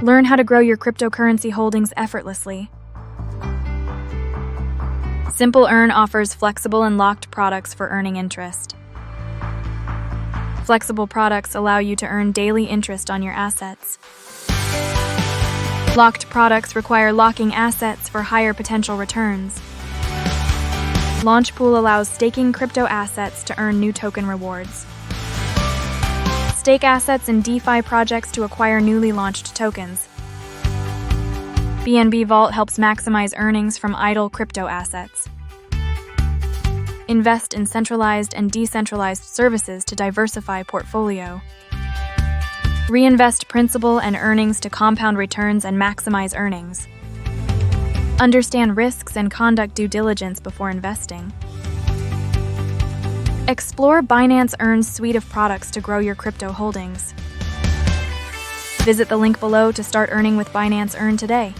Learn how to grow your cryptocurrency holdings effortlessly. Simple Earn offers flexible and locked products for earning interest. Flexible products allow you to earn daily interest on your assets. Locked products require locking assets for higher potential returns. Launch Pool allows staking crypto assets to earn new token rewards. Stake assets in DeFi projects to acquire newly launched tokens. BNB Vault helps maximize earnings from idle crypto assets. Invest in centralized and decentralized services to diversify portfolio. Reinvest principal and earnings to compound returns and maximize earnings. Understand risks and conduct due diligence before investing. Explore Binance Earn's suite of products to grow your crypto holdings. Visit the link below to start earning with Binance Earn today.